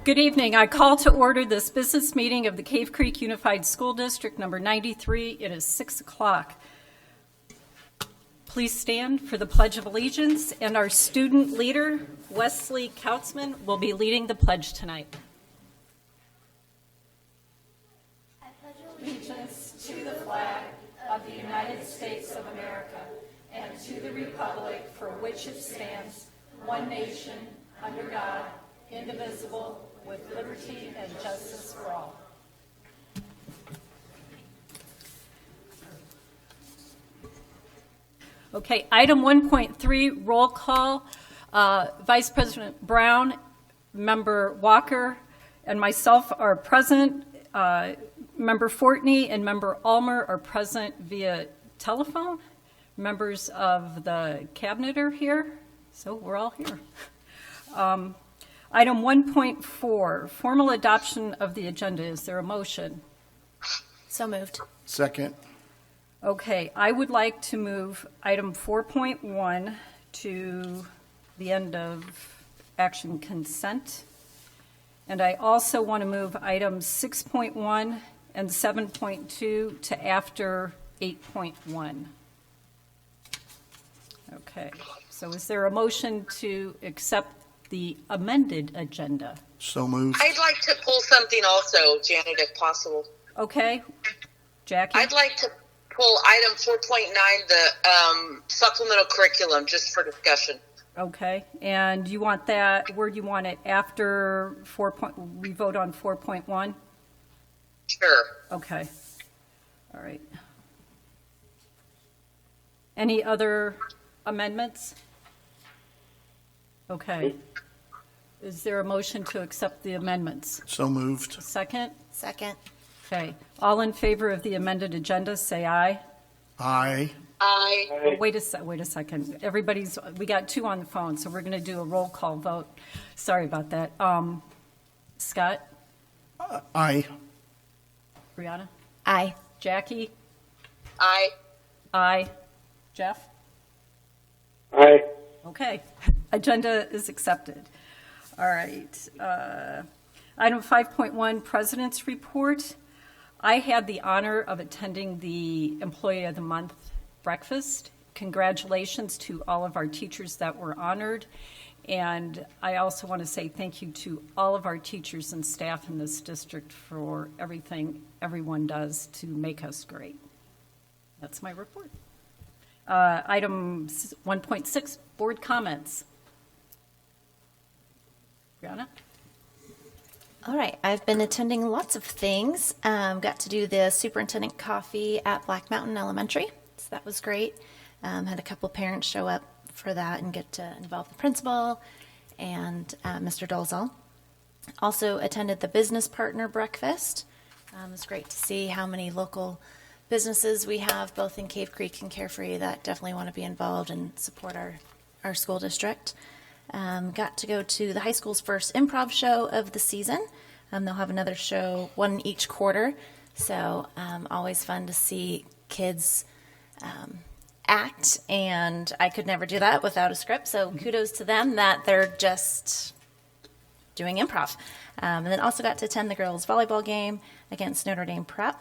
Good evening. I call to order this business meeting of the Cave Creek Unified School District number 93. It is 6 o'clock. Please stand for the Pledge of Allegiance, and our student leader, Wesley Kautzman, will be leading the pledge tonight. I pledge allegiance to the flag of the United States of America and to the republic for which it stands, one nation, under God, indivisible, with liberty and justice for all. Okay, item 1.3, roll call. Vice President Brown, Member Walker, and myself are present. Member Fortney and Member Ulmer are present via telephone. Members of the cabinet are here, so we're all here. Item 1.4, formal adoption of the agenda. Is there a motion? So moved. Second. Okay, I would like to move item 4.1 to the end of action consent. And I also want to move items 6.1 and 7.2 to after 8.1. Okay, so is there a motion to accept the amended agenda? So moved. I'd like to pull something also, Janet, if possible. Okay, Jackie? I'd like to pull item 4.9, the supplemental curriculum, just for discussion. Okay, and you want that, where do you want it, after we vote on 4.1? Sure. Okay, all right. Any other amendments? Okay. Is there a motion to accept the amendments? So moved. Second? Second. Okay. All in favor of the amended agenda, say aye. Aye. Aye. Oh, wait a second. We got two on the phone, so we're going to do a roll call vote. Sorry about that. Scott? Aye. Brianna? Aye. Jackie? Aye. Aye. Jeff? Aye. Okay. Agenda is accepted. All right. Item 5.1, President's Report. I had the honor of attending the Employee of the Month breakfast. Congratulations to all of our teachers that were honored. And I also want to say thank you to all of our teachers and staff in this district for everything everyone does to make us great. That's my report. Item 1.6, board comments. Brianna? All right. I've been attending lots of things. Got to do the superintendent coffee at Black Mountain Elementary. So that was great. Had a couple parents show up for that and get to involve the principal and Mr. Dolezal. Also attended the business partner breakfast. It was great to see how many local businesses we have both in Cave Creek and Carefree that definitely want to be involved and support our school district. Got to go to the high school's first improv show of the season. They'll have another show, one each quarter. So always fun to see kids act, and I could never do that without a script. So kudos to them that they're just doing improv. And then also got to attend the girls' volleyball game against Notre Dame Prep.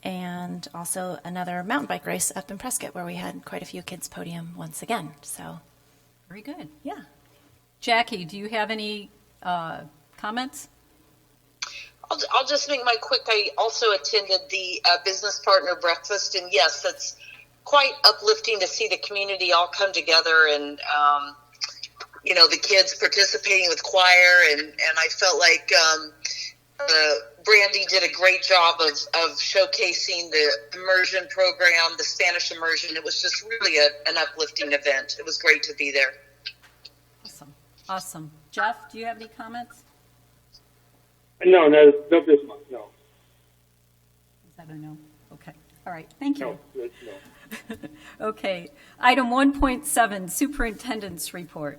And also another mountain bike race up in Prescott where we had quite a few kids podium once again. So Very good. yeah. Jackie, do you have any comments? I'll just make my quick. I also attended the business partner breakfast, and yes, that's quite uplifting to see the community all come together and, the kids participating with choir, and I felt like Brandy did a great job of showcasing the immersion program, the Spanish immersion. It was just really an uplifting event. It was great to be there. Awesome. Jeff, do you have any comments? No, not this month, no. Is that a no? Okay. All right. Thank you. No. Okay. Item 1.7, Superintendent's Report.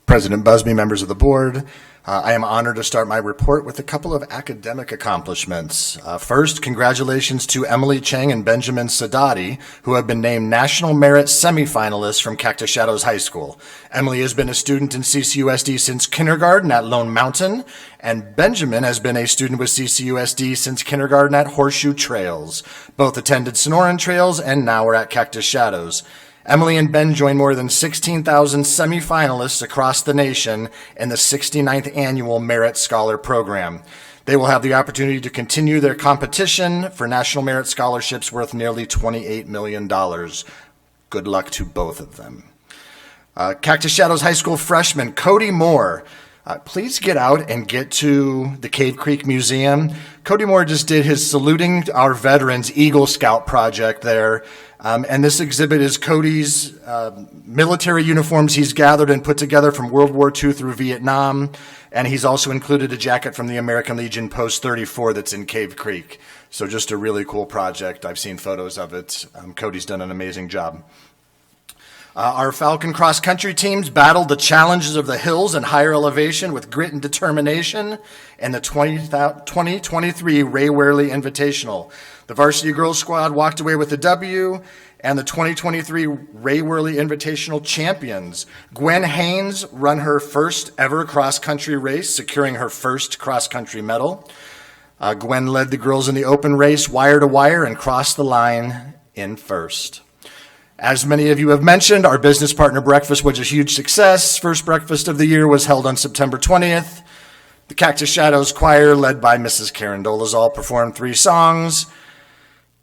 President Busby, members of the board, I am honored to start my report with a couple of academic accomplishments. First, congratulations to Emily Chang and Benjamin Sadati, who have been named National Merit semifinalists from Cactus Shadows High School. Emily has been a student in CCUSD since kindergarten at Lone Mountain, and Benjamin has been a student with CCUSD since kindergarten at Horseshoe Trails. Both attended Sonoran Trails and now are at Cactus Shadows. Emily and Ben joined more than 16,000 semifinalists across the nation in the 69th Annual Merit Scholar Program. They will have the opportunity to continue their competition for National Merit Scholarships worth nearly $28 million. Good luck to both of them. Cactus Shadows High School freshman Cody Moore. Please get out and get to the Cave Creek Museum. Cody Moore just did his Saluting Our Veterans Eagle Scout project there. And this exhibit is Cody's military uniforms he's gathered and put together from World War II through Vietnam. And he's also included a jacket from the American Legion Post 34 that's in Cave Creek. So just a really cool project. I've seen photos of it. Cody's done an amazing job. Our Falcon cross country teams battled the challenges of the hills and higher elevation with grit and determination in the 2023 Ray Werley Invitational. The varsity girls squad walked away with the W, and the 2023 Ray Werley Invitational champions. Gwen Haynes run her first ever cross country race, securing her first cross country medal. Gwen led the girls in the open race wire to wire and crossed the line in first. As many of you have mentioned, our business partner breakfast was a huge success. First breakfast of the year was held on September 20th. The Cactus Shadows Choir, led by Mrs. Karen Dolezal, performed 3 songs.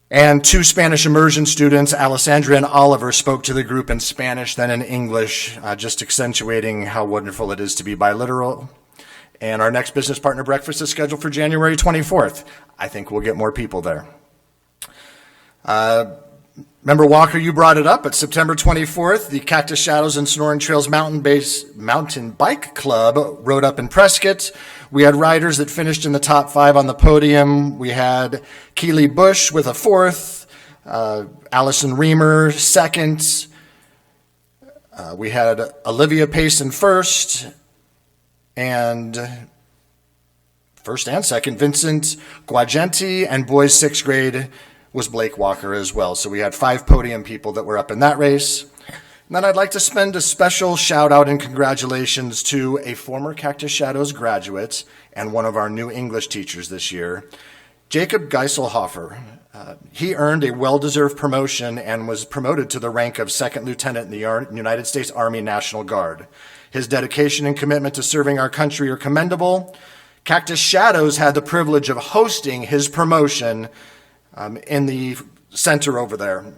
And 2 Spanish immersion students, Alessandra and Oliver, spoke to the group in Spanish, then in English, just accentuating how wonderful it is to be biliteral. And our next business partner breakfast is scheduled for January 24th. I think we'll get more people there. Member Walker, you brought it up, but September 24th, the Cactus Shadows and Sonoran Trails Mountain Bike Club rode up in Prescott. We had riders that finished in the top 5 on the podium. We had Keely Bush with a 4th, Allison Reamer 2nd. We had Olivia Payson 1st, and 2nd, Vincent Guagenti, and boys 6th grade was Blake Walker as well. So we had 5 podium people that were up in that race. And then I'd like to spend a special shout out and congratulations to a former Cactus Shadows graduate and one of our new English teachers this year, Jacob Geiselhofer. He earned a well-deserved promotion and was promoted to the rank of 2nd lieutenant in the United States Army National Guard. His dedication and commitment to serving our country are commendable. Cactus Shadows had the privilege of hosting his promotion in the center over there.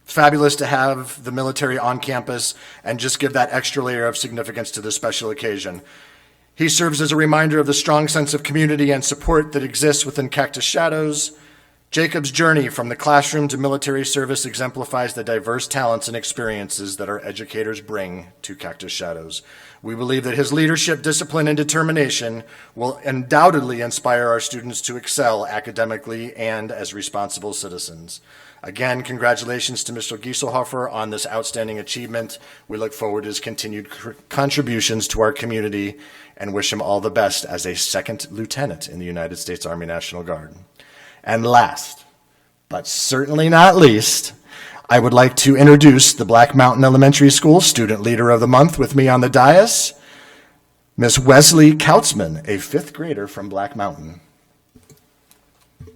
Fabulous to have the military on campus and just give that extra layer of significance to this special occasion. He serves as a reminder of the strong sense of community and support that exists within Cactus Shadows. Jacob's journey from the classroom to military service exemplifies the diverse talents and experiences that our educators bring to Cactus Shadows. We believe that his leadership, discipline, and determination will undoubtedly inspire our students to excel academically and as responsible citizens. Again, congratulations to Mr. Gieselhofer on this outstanding achievement. We look forward to his continued contributions to our community and wish him all the best as a 2nd lieutenant in the United States Army National Guard. And last, but certainly not least, I would like to introduce the Black Mountain Elementary School Student Leader of the Month with me on the dais, Miss Wesley Kautzman, a 5th grader from Black Mountain.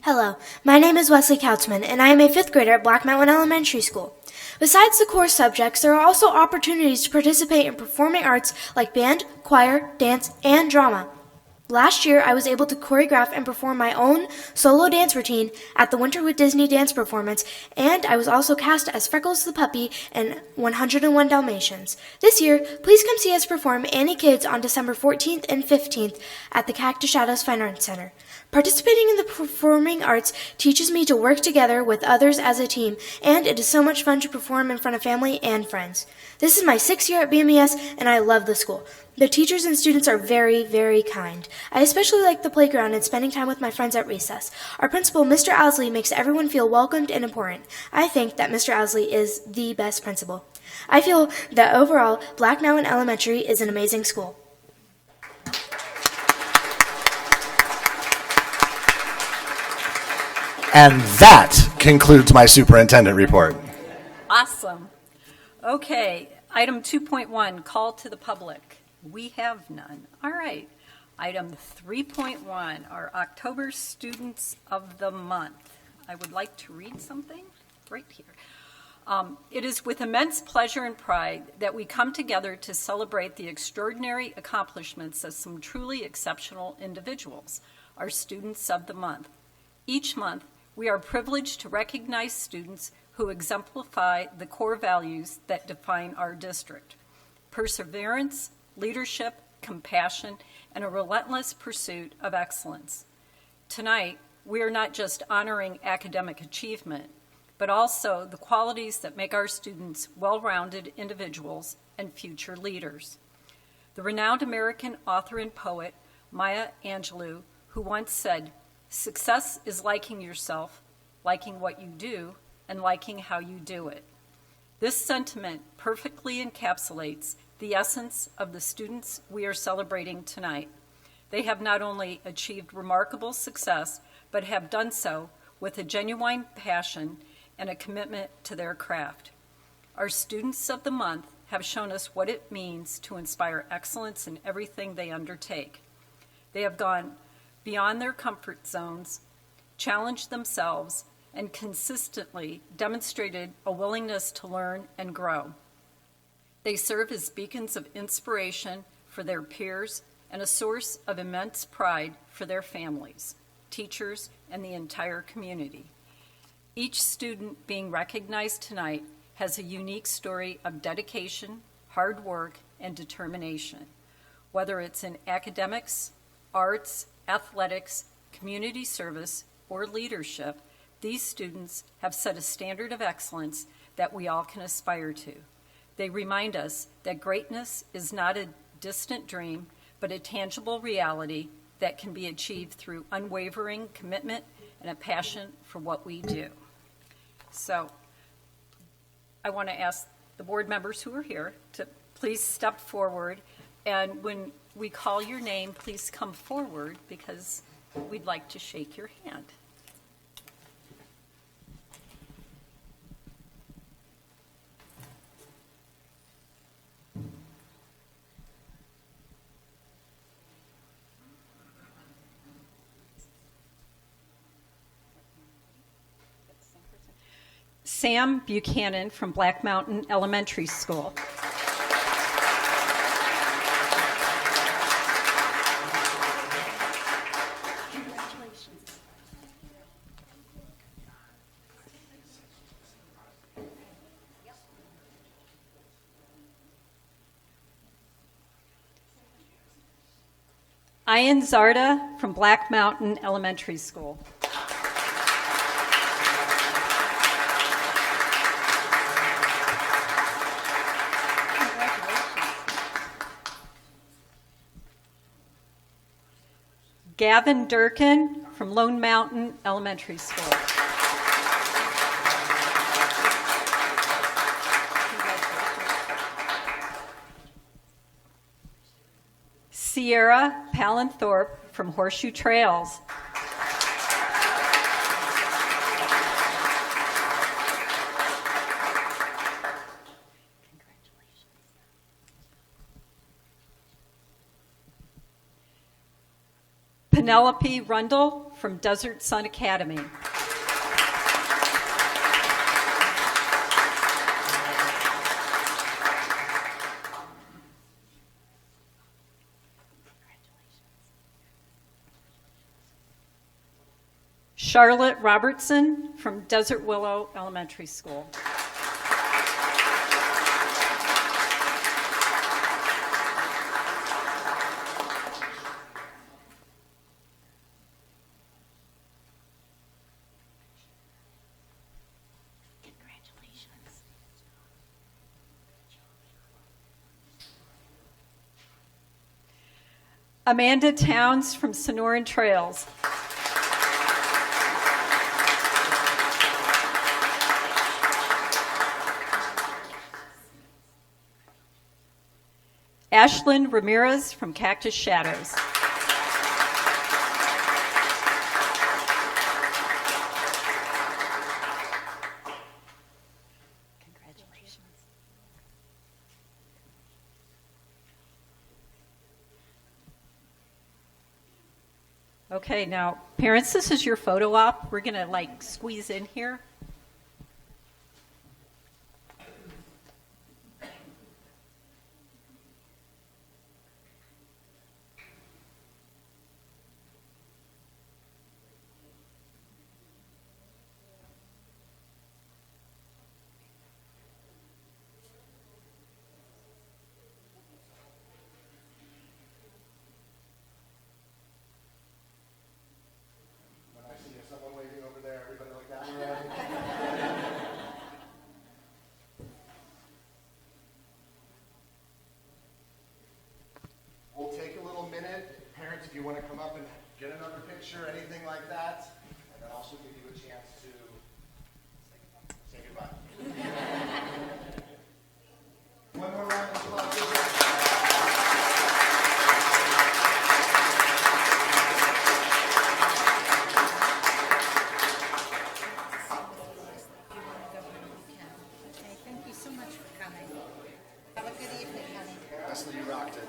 Hello, my name is Wesley Kautzman, and I am a 5th grader at Black Mountain Elementary School. Besides the core subjects, there are also opportunities to participate in performing arts like band, choir, dance, and drama. Last year, I was able to choreograph and perform my own solo dance routine at the Winter with Disney dance performance, and I was also cast as Freckles the puppy in 101 Dalmatians. This year, please come see us perform Annie Kids on December 14th and 15th at the Cactus Shadows Fine Arts Center. Participating in the performing arts teaches me to work together with others as a team, and it is so much fun to perform in front of family and friends. This is my 6th year at BMES, and I love the school. The teachers and students are very, very kind. I especially like the playground and spending time with my friends at recess. Our principal, Mr. Owsley, makes everyone feel welcomed and important. I think that Mr. Owsley is the best principal. I feel that overall, Black Mountain Elementary is an amazing school. And that concludes my superintendent report. Awesome. Okay, item 2.1, call to the public. We have none. All right. Item 3.1, our October Students of the Month. I would like to read something right here. It is with immense pleasure and pride that we come together to celebrate the extraordinary accomplishments of some truly exceptional individuals, our Students of the Month. Each month, we are privileged to recognize students who exemplify the core values that define our district: perseverance, leadership, compassion, and a relentless pursuit of excellence. Tonight, we are not just honoring academic achievement, but also the qualities that make our students well-rounded individuals and future leaders. The renowned American author and poet Maya Angelou, who once said, "Success is liking yourself, liking what you do, and liking how you do it." This sentiment perfectly encapsulates the essence of the students we are celebrating tonight. They have not only achieved remarkable success, but have done so with a genuine passion and a commitment to their craft. Our Students of the Month have shown us what it means to inspire excellence in everything they undertake. They have gone beyond their comfort zones, challenged themselves, and consistently demonstrated a willingness to learn and grow. They serve as beacons of inspiration for their peers and a source of immense pride for their families, teachers, and the entire community. Each student being recognized tonight has a unique story of dedication, hard work, and determination. Whether it's in academics, arts, athletics, community service, or leadership, these students have set a standard of excellence that we all can aspire to. They remind us that greatness is not a distant dream, but a tangible reality that can be achieved through unwavering commitment and a passion for what we do. So I want to ask the board members who are here to please step forward, and when we call your name, please come forward because we'd like to shake your hand. Sam Buchanan from Black Mountain Elementary School. Ian Zarda from Black Mountain Elementary School. Gavin Durkin from Lone Mountain Elementary School. Sierra Palenthorpe from Horseshoe Trails. Penelope Rundle from Desert Sun Academy. Charlotte Robertson from Desert Willow Elementary School. Amanda Towns from Sonoran Trails. Ashlyn Ramirez from Cactus Shadows. Okay, now, parents, this is your photo op. We're going to, squeeze in here. Someone waving over there. Everybody look that way. We'll take a little minute. Parents, if you want to come up and get another picture, anything like that, and then also give you a chance to say goodbye. One more round of applause. Honestly, you rocked it.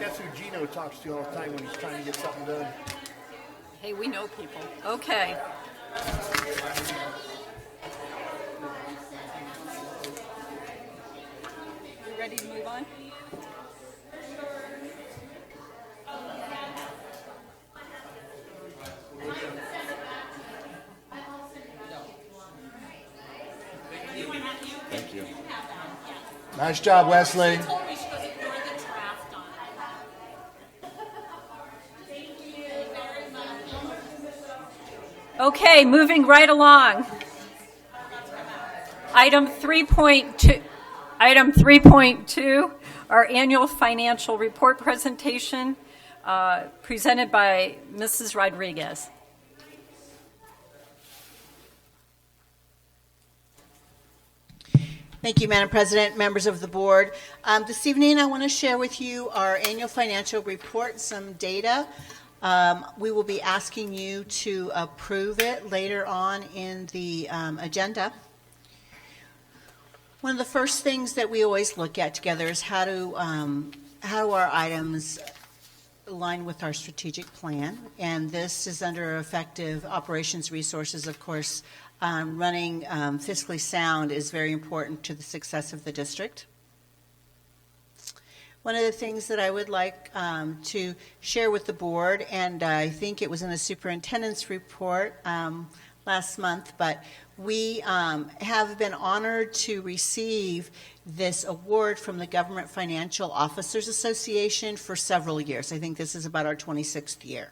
That's who Gino talks to all the time when he's trying to get something done. Hey, we know people. Okay. You ready to move on? Thank you. Nice job, Wesley. Okay, moving right along. Item 3.2, our annual financial report presentation, presented by Mrs. Rodriguez. Thank you, Madam President, members of the board. This evening, I want to share with you our annual financial report, some data. We will be asking you to approve it later on in the agenda. One of the first things that we always look at together is how do our items align with our strategic plan, and this is under effective operations resources. Of course, running fiscally sound is very important to the success of the district. One of the things that I would like to share with the board, and I think it was in the superintendent's report last month, but we have been honored to receive this award from the Government Financial Officers Association for several years. I think this is about our 26th year.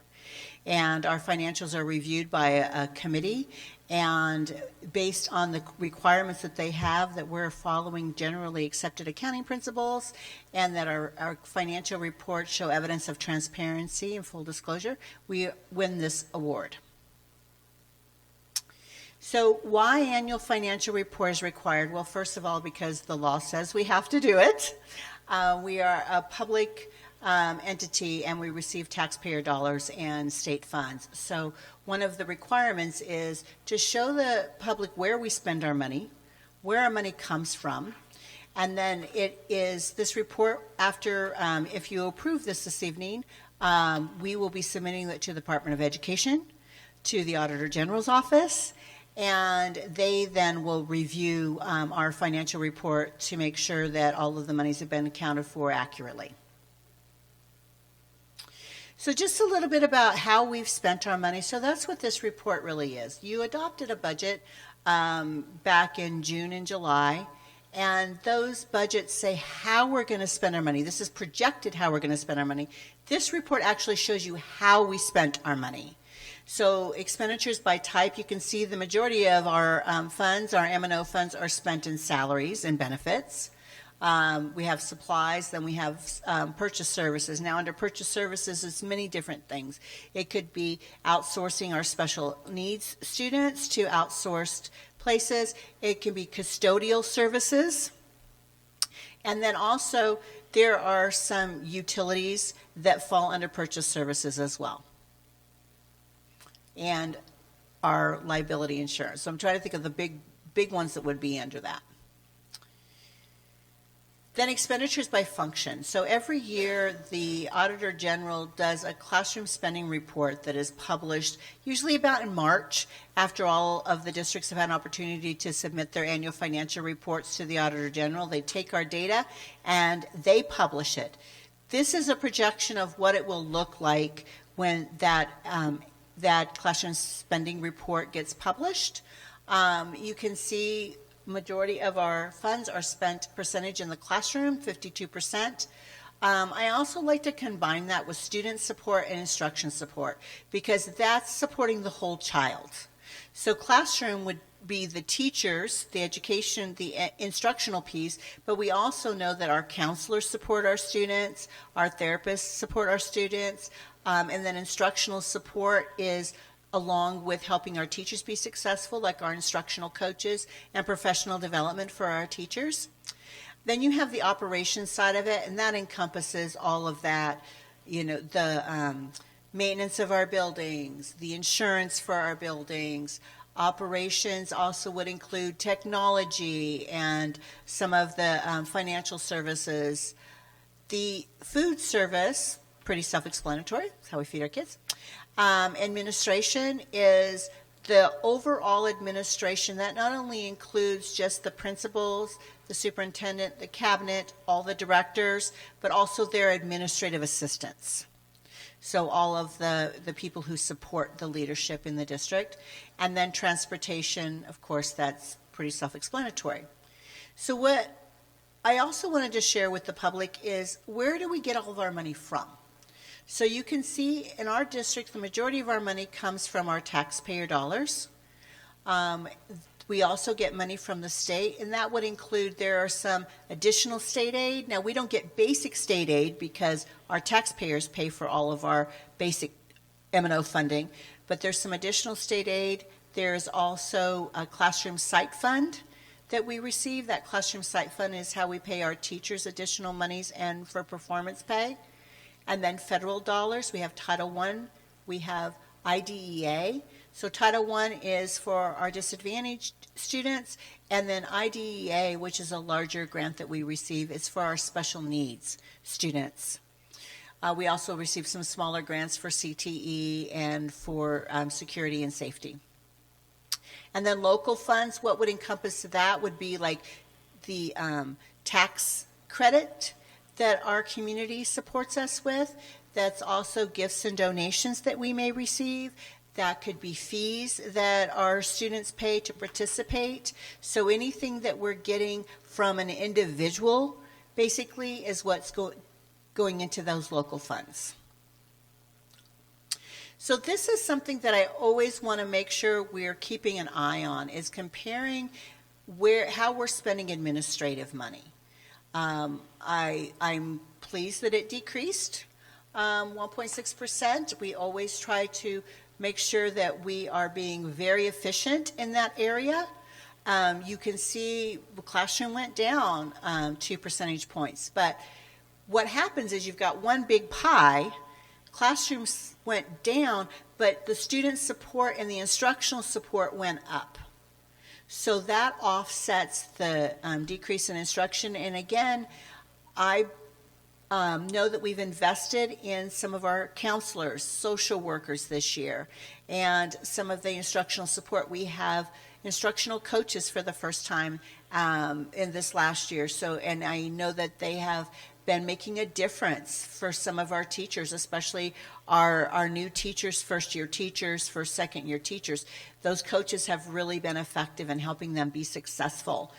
And our financials are reviewed by a committee, and based on the requirements that they have, that we're following generally accepted accounting principles, and that our financial reports show evidence of transparency and full disclosure, we win this award. So why annual financial report is required? Well, first of all, because the law says we have to do it. We are a public entity, and we receive taxpayer dollars and state funds. So one of the requirements is to show the public where we spend our money, where our money comes from, and then it is this report after, if you approve this evening, we will be submitting it to the Department of Education, to the Auditor General's office, and they then will review our financial report to make sure that all of the monies have been accounted for accurately. So just a little bit about how we've spent our money. So that's what this report really is. You adopted a budget back in June and July, and those budgets say how we're going to spend our money. This is projected how we're going to spend our money. This report actually shows you how we spent our money. So expenditures by type, you can see the majority of our funds, our M&O funds, are spent in salaries and benefits. We have supplies, then we have purchase services. Now, under purchase services, it's many different things. It could be outsourcing our special needs students to outsourced places. It can be custodial services. And then also, there are some utilities that fall under purchase services as well, and our liability insurance. So I'm trying to think of the big ones that would be under that. Then expenditures by function. So every year, the Auditor General does a classroom spending report that is published usually about in March, after all of the districts have had an opportunity to submit their annual financial reports to the Auditor General. They take our data and they publish it. This is a projection of what it will look like when that classroom spending report gets published. You can see majority of our funds are spent percentage in the classroom, 52%. I also like to combine that with student support and instruction support, because that's supporting the whole child. So classroom would be the teachers, the education, the instructional piece, but we also know that our counselors support our students, our therapists support our students, and then instructional support is along with helping our teachers be successful, like our instructional coaches, and professional development for our teachers. Then you have the operations side of it, and that encompasses all of that, the maintenance of our buildings, the insurance for our buildings. Operations also would include technology and some of the financial services. The food service, pretty self-explanatory. That's how we feed our kids. Administration is the overall administration that not only includes just the principals, the superintendent, the cabinet, all the directors, but also their administrative assistants. So all of the people who support the leadership in the district. And then transportation, of course, that's pretty self-explanatory. So what I also wanted to share with the public is, where do we get all of our money from? So you can see in our district, the majority of our money comes from our taxpayer dollars. We also get money from the state, and that would include, there are some additional state aid. Now, we don't get basic state aid because our taxpayers pay for all of our basic M&O funding, but there's some additional state aid. There's also a classroom site fund that we receive. That classroom site fund is how we pay our teachers additional monies and for performance pay. And then federal dollars, we have Title I, we have IDEA. So Title I is for our disadvantaged students, and then IDEA, which is a larger grant that we receive, is for our special needs students. We also receive some smaller grants for CTE and for security and safety. And then local funds, what would encompass that would be like the tax credit that our community supports us with. That's also gifts and donations that we may receive. That could be fees that our students pay to participate. So anything that we're getting from an individual, basically, is what's going into those local funds. So this is something that I always want to make sure we're keeping an eye on, is comparing how we're spending administrative money. I'm pleased that it decreased 1.6%. We always try to make sure that we are being very efficient in that area. You can see the classroom went down 2 percentage points. But what happens is you've got one big pie. Classrooms went down, but the student support and the instructional support went up. So that offsets the decrease in instruction. And again, I know that we've invested in some of our counselors, social workers this year, and some of the instructional support. We have instructional coaches for the first time in this last year. So, and I know that they have been making a difference for some of our teachers, especially our new teachers, first-year teachers, second-year teachers. Those coaches have really been effective in helping them be successful.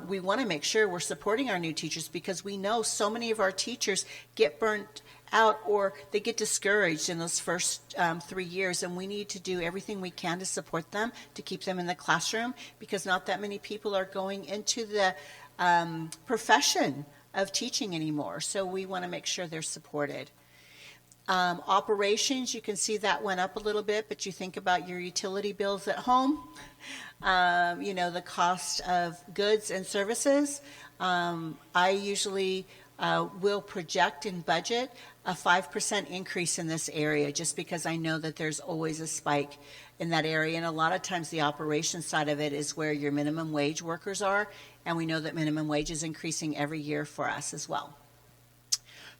We want to make sure we're supporting our new teachers because we know so many of our teachers get burnt out or they get discouraged in those first 3 years, and we need to do everything we can to support them, to keep them in the classroom, because not that many people are going into the profession of teaching anymore. So we want to make sure they're supported. Operations, you can see that went up a little bit, but you think about your utility bills at home, the cost of goods and services. I usually will project in budget a 5% increase in this area, just because I know that there's always a spike in that area. And a lot of times the operations side of it is where your minimum wage workers are, and we know that minimum wage is increasing every year for us as well.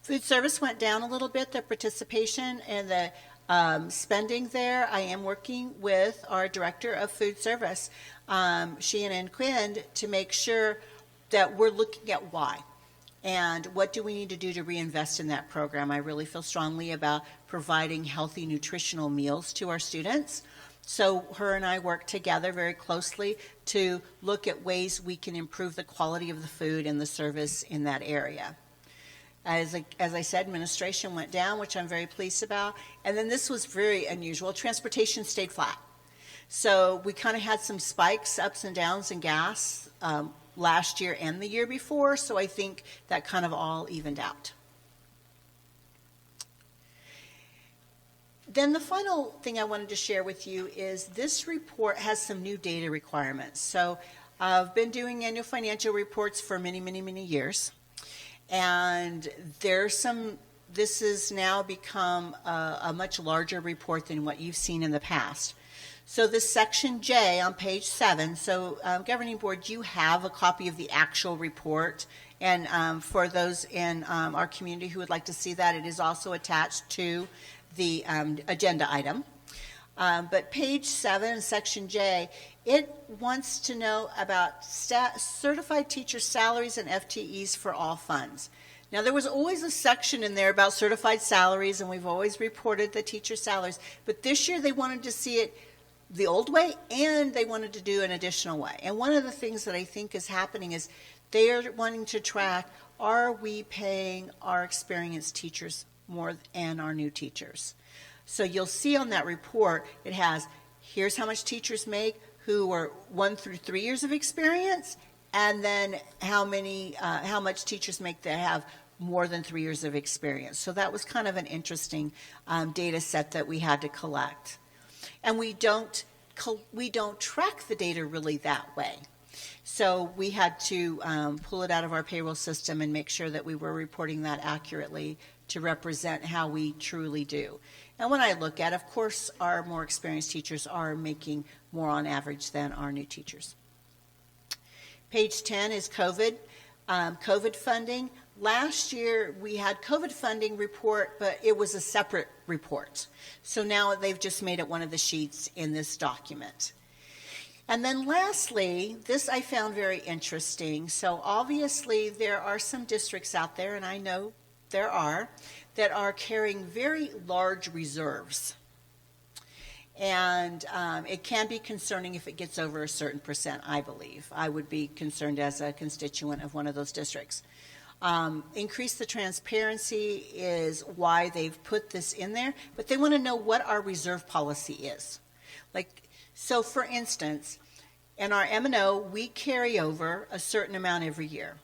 Food service went down a little bit, the participation and the spending there. I am working with our director of food service, Shannon Quinn, to make sure that we're looking at why. And what do we need to do to reinvest in that program? I really feel strongly about providing healthy, nutritional meals to our students. So her and I work together very closely to look at ways we can improve the quality of the food and the service in that area. As I said, administration went down, which I'm very pleased about. And then this was very unusual. Transportation stayed flat. So we kind of had some spikes, ups and downs in gas last year and the year before. So I think that kind of all evened out. Then the final thing I wanted to share with you is this report has some new data requirements. So I've been doing annual financial reports for many, many, many years. And this has now become a much larger report than what you've seen in the past. So this section J on page 7, so Governing Board, you have a copy of the actual report. And for those in our community who would like to see that, it is also attached to the agenda item. But page 7, section J, it wants to know about certified teacher salaries and FTEs for all funds. Now, there was always a section in there about certified salaries, and we've always reported the teacher salaries. But this year, they wanted to see it the old way, and they wanted to do an additional way. And one of the things that I think is happening is they are wanting to track, are we paying our experienced teachers more than our new teachers? So you'll see on that report, it has, here's how much teachers make who are 1 through 3 years of experience, and then how much teachers make that have more than 3 years of experience. So that was kind of an interesting data set that we had to collect. And we don't track the data really that way. So we had to pull it out of our payroll system and make sure that we were reporting that accurately to represent how we truly do. And when I look at, of course, our more experienced teachers are making more on average than our new teachers. Page 10 is COVID. COVID funding. Last year we had COVID funding report, but it was a separate report. So now they've just made it one of the sheets in this document. And then lastly, this I found very interesting. So obviously there are some districts out there, and I know there are, that are carrying very large reserves. And it can be concerning if it gets over a certain percent, I believe. I would be concerned as a constituent of one of those districts. Increase the transparency is why they've put this in there, but they want to know what our reserve policy is. So for instance, in our M&O, we carry over a certain amount every year.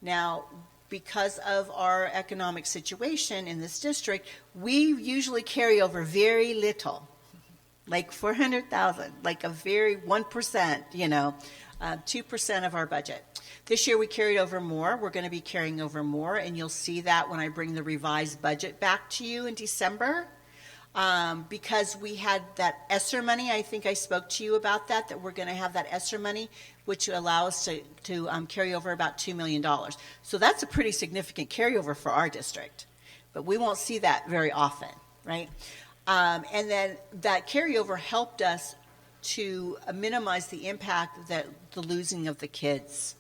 Now, because of our economic situation in this district, we usually carry over very little, like 400,000, like a very 1%, 2% of our budget. This year we carried over more. We're going to be carrying over more, and you'll see that when I bring the revised budget back to you in December. Because we had that ESSER money, I think I spoke to you about that we're going to have that ESSER money, which will allow us to carry over about $2 million. So that's a pretty significant carryover for our district, but we won't see that very often, right? And then that carryover helped us to minimize the impact that the losing of the kids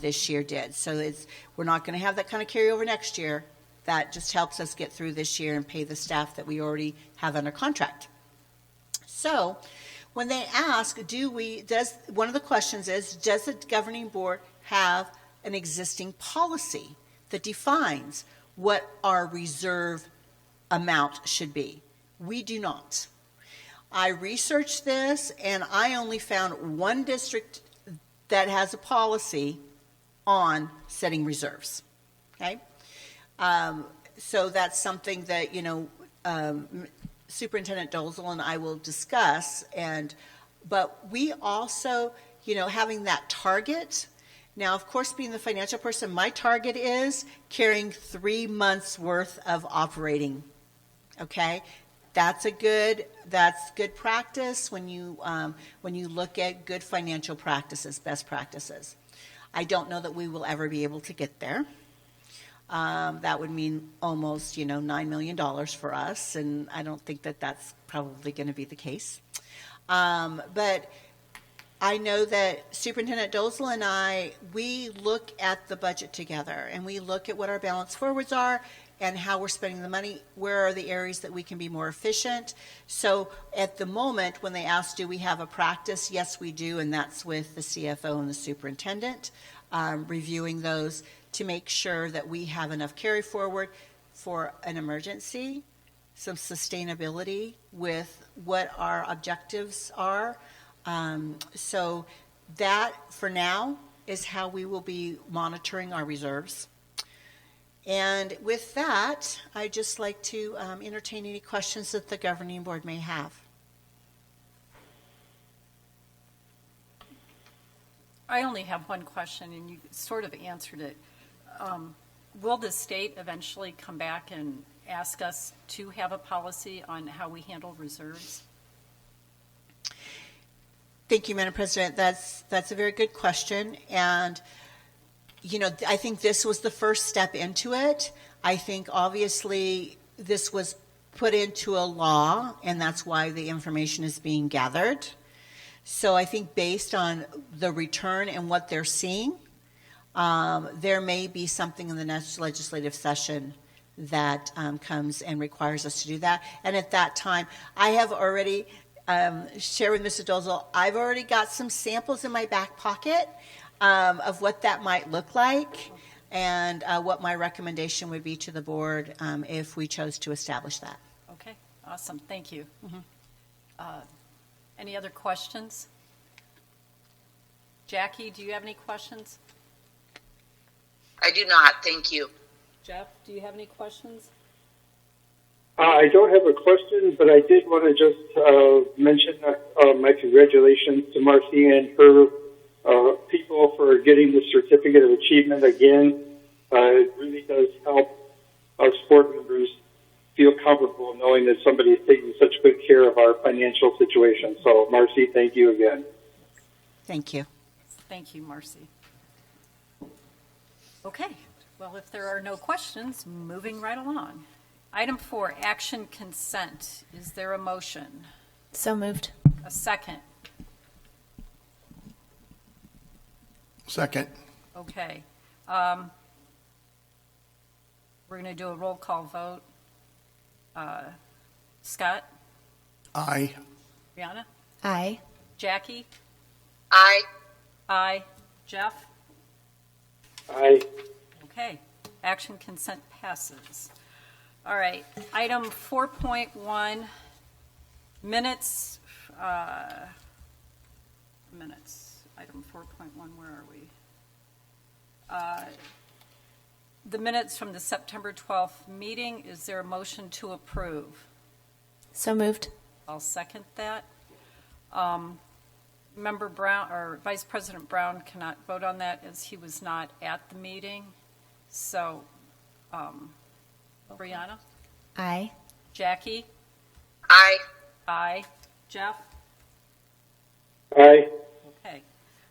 this year did. So we're not going to have that kind of carryover next year. That just helps us get through this year and pay the staff that we already have under contract. So when they ask, one of the questions is, does the governing board have an existing policy that defines what our reserve amount should be? We do not. I researched this, and I only found one district that has a policy on setting reserves, okay? So that's something that, Superintendent Dozel and I will discuss. But we also, having that target. Now, of course, being the financial person, my target is carrying 3 months worth of operating. Okay, that's good practice when you look at good financial practices, best practices. I don't know that we will ever be able to get there. That would mean almost, $9 million for us, and I don't think that that's probably going to be the case. But I know that Superintendent Dozel and I, we look at the budget together, and we look at what our balance forwards are and how we're spending the money, where are the areas that we can be more efficient. So at the moment, when they ask, do we have a practice? Yes, we do, and that's with the CFO and the superintendent, reviewing those to make sure that we have enough carry forward for an emergency, some sustainability with what our objectives are. So that, for now, is how we will be monitoring our reserves. And with that, I'd just like to entertain any questions that the governing board may have. I only have one question, and you sort of answered it. Will the state eventually come back and ask us to have a policy on how we handle reserves? Thank you, Madam President. That's a very good question. And, I think this was the first step into it. I think obviously this was put into a law, and that's why the information is being gathered. So I think based on the return and what they're seeing, there may be something in the next legislative session that comes and requires us to do that. And at that time, I have already shared with Mr. Dolezal, I've already got some samples in my back pocket of what that might look like and what my recommendation would be to the board if we chose to establish that. Okay, awesome, thank you. Any other questions? Jackie, do you have any questions? I do not. Thank you. Jeff, do you have any questions? I don't have a question, but I did want to just mention my congratulations to Marcy and her people for getting the Certificate of Achievement again. It really does help us board members feel comfortable knowing that somebody is taking such good care of our financial situation. So, Marcy, thank you again. Thank you. Thank you, Marcy. Okay, well, if there are no questions, moving right along. Item 4, action consent. Is there a motion? So moved. A second? Second. Okay. We're going to do a roll call vote. Scott? Aye. Brianna? Aye. Jackie? Aye. Aye. Jeff? Aye. Okay, action consent passes. All right, item 4.1, minutes. Item 4.1, where are we? The minutes from the September 12th meeting, is there a motion to approve? So moved. I'll second that. Member Brown, or Vice President Brown cannot vote on that as he was not at the meeting. So, Brianna? Aye. Jackie? Aye. Aye. Jeff? Aye. Okay.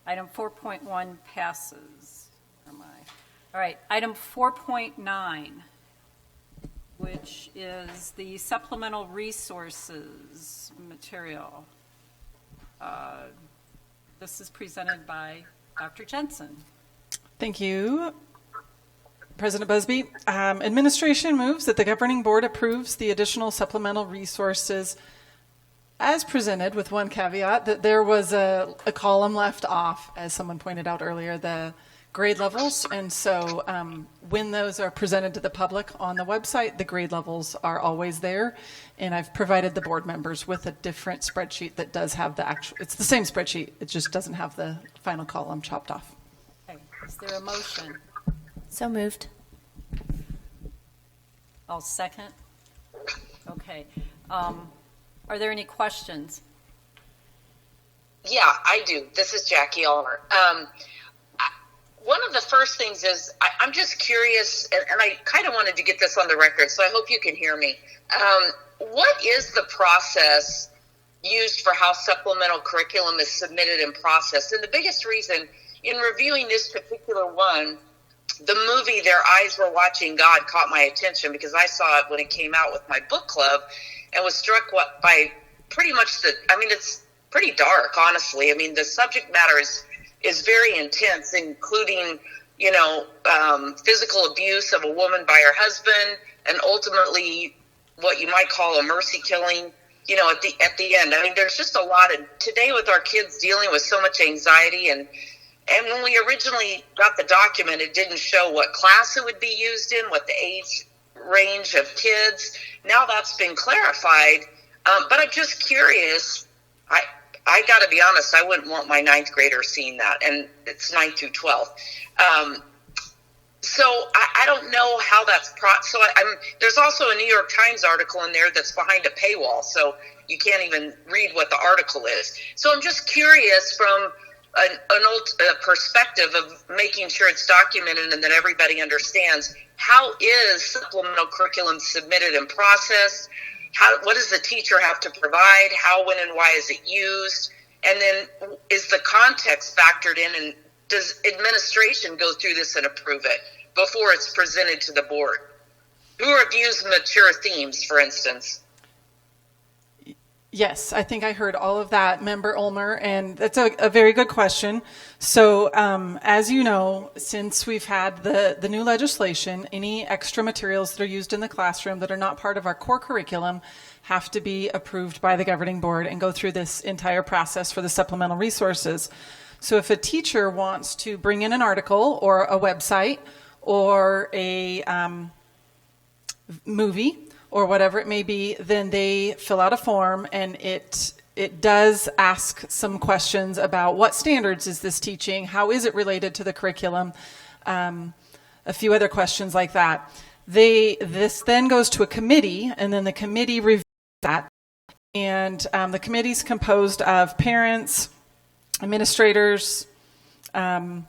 Item 4.1 passes. Where am I? All right, item 4.9, which is the supplemental resources material. This is presented by Dr. Jensen. Thank you, President Busby. Administration moves that the governing board approves the additional supplemental resources as presented, with one caveat that there was a column left off, as someone pointed out earlier, the grade levels. And so when those are presented to the public on the website, the grade levels are always there. And I've provided the board members with a different spreadsheet that does have the actual, it's the same spreadsheet, it just doesn't have the final column chopped off. Okay, is there a motion? So moved. I'll second. Okay. Are there any questions? Yeah, I do. This is Jackie Oliver. One of the first things is I'm just curious, and I kind of wanted to get this on the record, so I hope you can hear me. What is the process used for how supplemental curriculum is submitted and processed? And the biggest reason in reviewing this particular one, the movie Their Eyes Were Watching God caught my attention because I saw it when it came out with my book club and was struck by pretty much it's pretty dark, honestly. I mean, the subject matter is very intense, including, physical abuse of a woman by her husband, and ultimately what you might call a mercy killing, at the end. I mean, there's just a lot. And today with our kids dealing with so much anxiety, and when we originally got the document, it didn't show what class it would be used in, what the age range of kids. Now that's been clarified. But I'm just curious. I got to be honest, I wouldn't want my ninth grader seeing that, and it's 9th through 12th. So I don't know how that's there's also a New York Times article in there that's behind a paywall, so you can't even read what the article is. So I'm just curious from an old perspective of making sure it's documented and that everybody understands, how is supplemental curriculum submitted and processed? What does the teacher have to provide? How, when, and why is it used? And then is the context factored in, and does administration go through this and approve it before it's presented to the board? Who reviews mature themes, for instance? Yes, I think I heard all of that, Member Ulmer, and that's a very good question. So as you know, since we've had the new legislation, any extra materials that are used in the classroom that are not part of our core curriculum have to be approved by the governing board and go through this entire process for the supplemental resources. So if a teacher wants to bring in an article or a website or a movie or whatever it may be, then they fill out a form, and it does ask some questions about what standards is this teaching, how is it related to the curriculum, a few other questions like that. This then goes to a committee, and then the committee reviews that, and the committee's composed of parents, administrators, and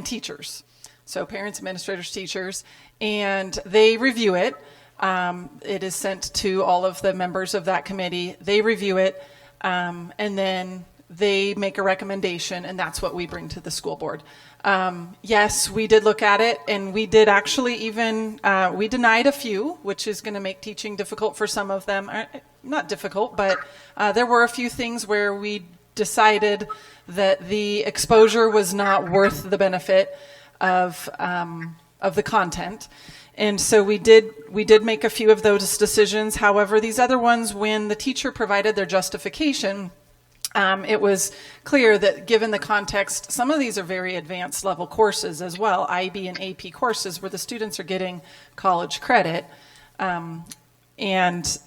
teachers. So parents, administrators, teachers, and they review it. It is sent to all of the members of that committee. They review it, and then they make a recommendation, and that's what we bring to the school board. Yes, we did look at it, and we did actually even, we denied a few, which is going to make teaching difficult for some of them. Not difficult, but there were a few things where we decided that the exposure was not worth the benefit of the content. And so we did make a few of those decisions. However, these other ones, when the teacher provided their justification, it was clear that given the context, some of these are very advanced level courses as well, IB and AP courses where the students are getting college credit. And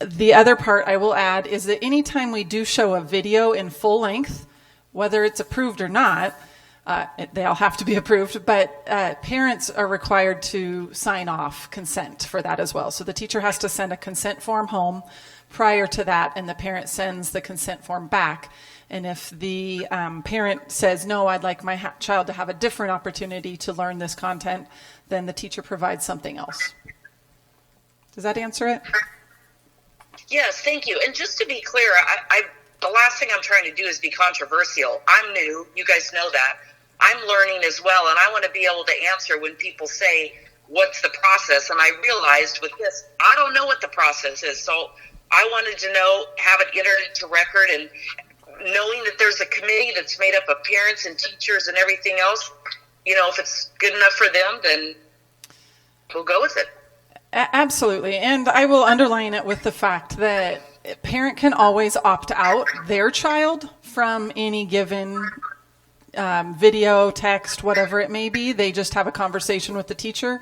the other part I will add is that anytime we do show a video in full length, whether it's approved or not, they all have to be approved, but parents are required to sign off consent for that as well. So the teacher has to send a consent form home prior to that, and the parent sends the consent form back. And if the parent says, no, I'd like my child to have a different opportunity to learn this content, then the teacher provides something else. Does that answer it? Yes, thank you. And just to be clear, the last thing I'm trying to do is be controversial. I'm new. You guys know that. I'm learning as well, and I want to be able to answer when people say, what's the process? And I realized with this, I don't know what the process is. So I wanted to know, have it entered into record, and knowing that there's a committee that's made up of parents and teachers and everything else, if it's good enough for them, then we'll go with it. Absolutely. And I will underline it with the fact that a parent can always opt out their child from any given video, text, whatever it may be. They just have a conversation with the teacher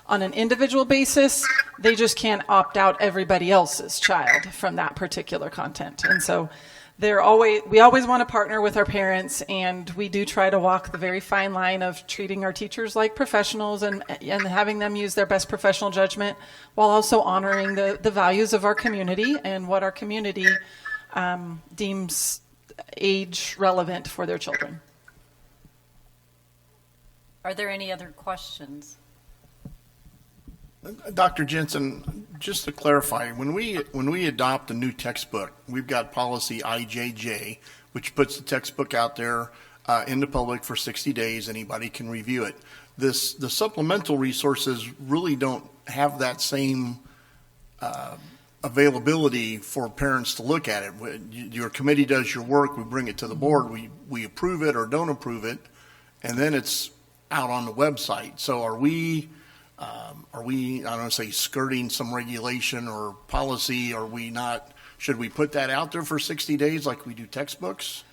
on an individual basis. They just can't opt out everybody else's child from that particular content. And so we always want to partner with our parents, and we do try to walk the very fine line of treating our teachers like professionals and having them use their best professional judgment while also honoring the values of our community and what our community deems age relevant for their children. Are there any other questions? Dr. Jensen, just to clarify, when we adopt a new textbook, we've got policy IJJ, which puts the textbook out there in the public for 60 days. Anybody can review it. The supplemental resources really don't have that same availability for parents to look at it. Your committee does your work, we bring it to the board, we approve it or don't approve it, and then it's out on the website. So are we, I don't want to say skirting some regulation or policy? Are we not, should we put that out there for 60 days like we do textbooks?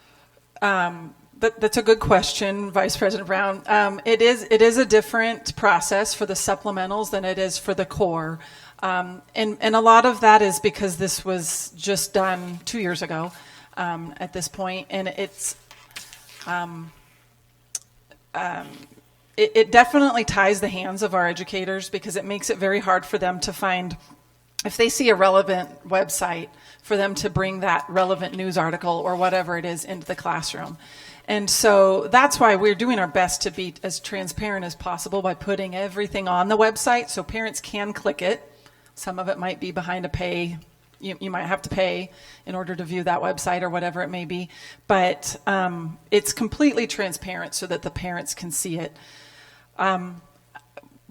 That's a good question, Vice President Brown. It is a different process for the supplementals than it is for the core. And a lot of that is because this was just done 2 years ago at this point, and it definitely ties the hands of our educators because it makes it very hard for them to find, if they see a relevant website, for them to bring that relevant news article or whatever it is into the classroom. And so that's why we're doing our best to be as transparent as possible by putting everything on the website so parents can click it. Some of it might be behind a you might have to pay in order to view that website or whatever it may be. But it's completely transparent so that the parents can see it.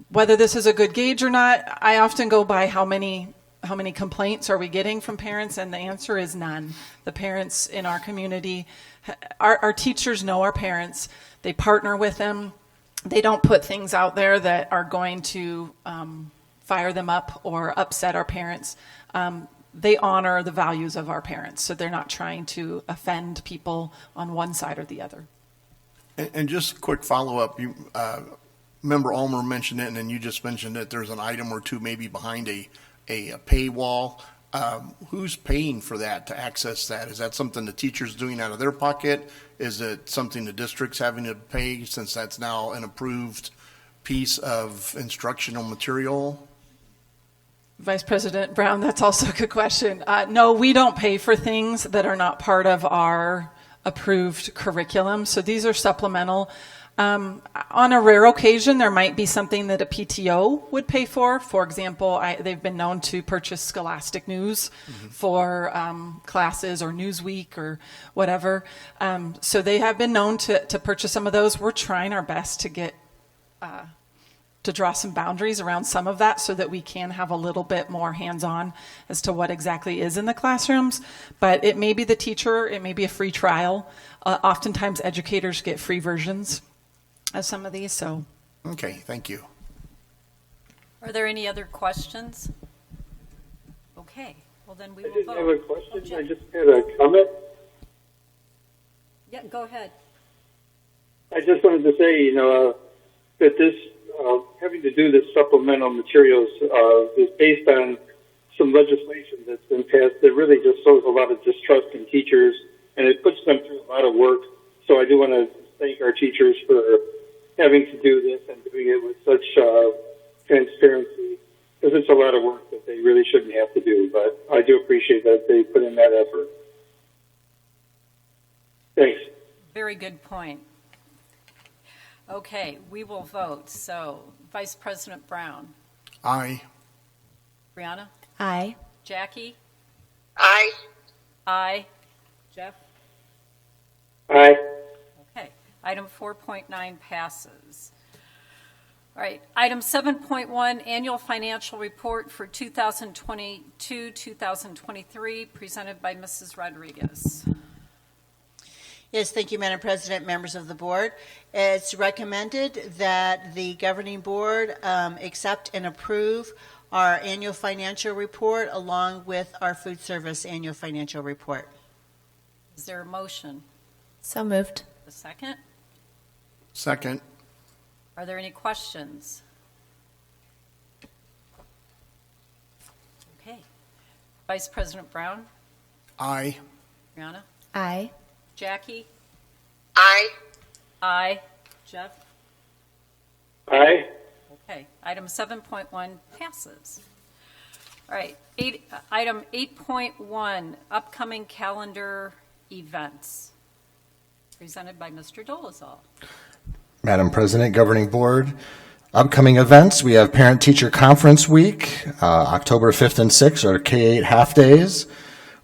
Whether this is a good gauge or not, I often go by how many complaints are we getting from parents, and the answer is none. The parents in our community, our teachers know our parents. They partner with them. They don't put things out there that are going to fire them up or upset our parents. They honor the values of our parents, so they're not trying to offend people on one side or the other. And just a quick follow-up, you, Member Ulmer mentioned it, and then you just mentioned that there's an item or two maybe behind a paywall. Who's paying for that, to access that? Is that something the teacher's doing out of their pocket? Is it something the district's having to pay, since that's now an approved piece of instructional material? Vice President Brown, that's also a good question. No, we don't pay for things that are not part of our approved curriculum. So these are supplemental. On a rare occasion, there might be something that a PTO would pay for. For example, they've been known to purchase Scholastic News for classes, or Newsweek, or whatever. So they have been known to purchase some of those. We're trying our best to get to draw some boundaries around some of that so that we can have a little bit more hands-on as to what exactly is in the classrooms. But it may be the teacher, it may be a free trial. Oftentimes educators get free versions of some of these, so. Okay, thank you. Are there any other questions? Okay, well then we I will didn't vote. have a question. Oh, Jim. I just had a comment. Yeah, go ahead. I just wanted to say, that this having to do this supplemental materials is based on some legislation that's been passed that really just shows a lot of distrust in teachers, and it puts them through a lot of work. So I do want to thank our teachers for having to do this and doing it with such transparency, because it's a lot of work that they really shouldn't have to do. But I do appreciate that they put in that effort. Thanks. Very good point. Okay, we will vote. So, Vice President Brown. Aye. Brianna? Aye. Jackie? Aye. Aye. Jeff? Aye. Okay. Item 4.9 passes. All right. Item 7.1, Annual Financial Report for 2022-2023, presented by Mrs. Rodriguez. Yes, thank you, Madam President, members of the board. It's recommended that the governing board accept and approve our annual financial report along with our food service annual financial report. Is there a motion? So moved. A second? Second. Are there any questions? Okay. Vice President Brown? Aye. Brianna? Aye. Jackie? Aye. Aye. Jeff? Aye. Okay. Item 7.1 passes. All right. Item 8.1, upcoming calendar events, presented by Mr. Dolezal. Madam President, Governing Board, upcoming events, we have Parent-Teacher Conference Week, October 5th and 6th are K-8 half-days.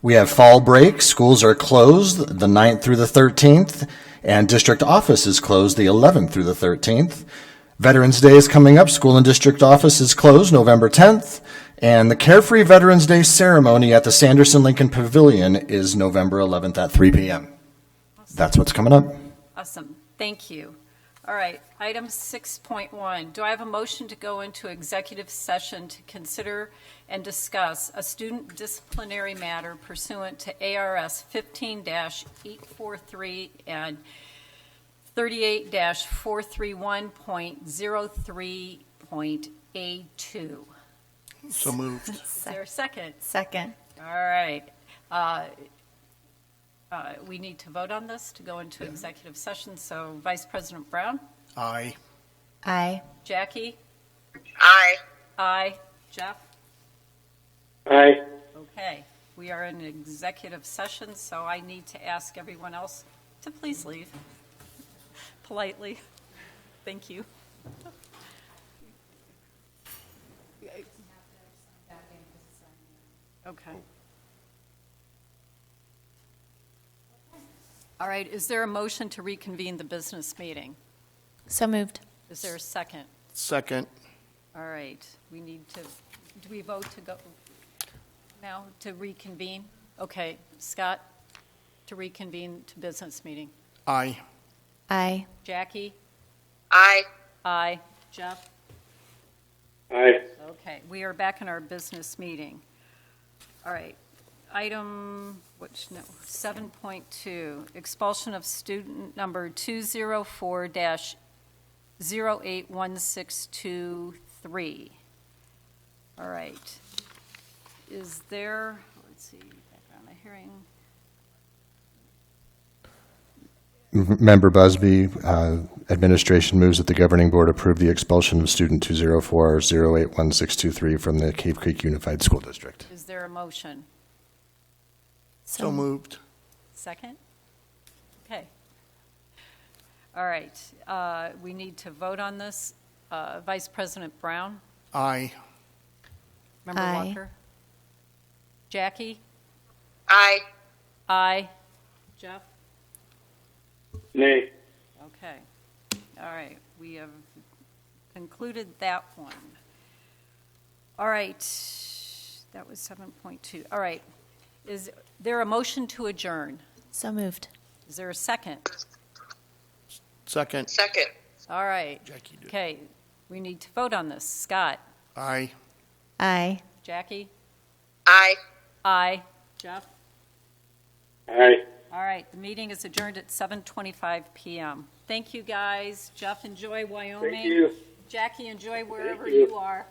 We have fall break. Schools are closed the 9th through the 13th, and district office is closed the 11th through the 13th. Veterans Day is coming up. School and district office is closed November 10th, and the Carefree Veterans Day ceremony at the Sanderson Lincoln Pavilion is November 11th at 3 p.m. Awesome. That's what's coming up. Awesome. Thank you. All right. Item 6.1. Do I have a motion to go into executive session to consider and discuss a student disciplinary matter pursuant to ARS 15-843 and 38-431.03.A2? So moved. Is there a second? Second. All right. We need to vote on this to go into executive session. So Vice President Brown? Aye. Aye. Jackie? Aye. Aye. Jeff? Aye. Okay. We are in executive session, so I need to ask everyone else to please leave politely. Thank you. Okay. All right, is there a motion to reconvene the business meeting? So moved. Is there a second? Second. All right, we need to, do we vote to go now to reconvene? Okay, Scott, to reconvene to business meeting. Aye. Aye. Jackie? Aye. Aye. Jeff? Aye. Okay, we are back in our business meeting. All right, item, 7.2, expulsion of student number 204-081623. All right. Is there, let's see, background of hearing. Member Busby, administration moves that the governing board approve the expulsion of student 204-081623 from the Cave Creek Unified School District. Is there a motion? So moved. Second? Okay. All right, we need to vote on this. Vice President Brown? Aye. Member Aye. Walker? Jackie? Aye. Aye. Jeff? Nay. Okay. All right, we have concluded that one. All right, that was 7.2. All right, is there a motion to adjourn? So moved. Is there a second? Second. Second. All right. Jackie did. Okay, we need to vote on this. Scott? Aye. Aye. Jackie? Aye. Aye. Jeff? Aye. All right, the meeting is adjourned at 7:25 PM. Thank you, guys. Jeff, enjoy Wyoming. Thank you. Jackie, enjoy wherever you. you are.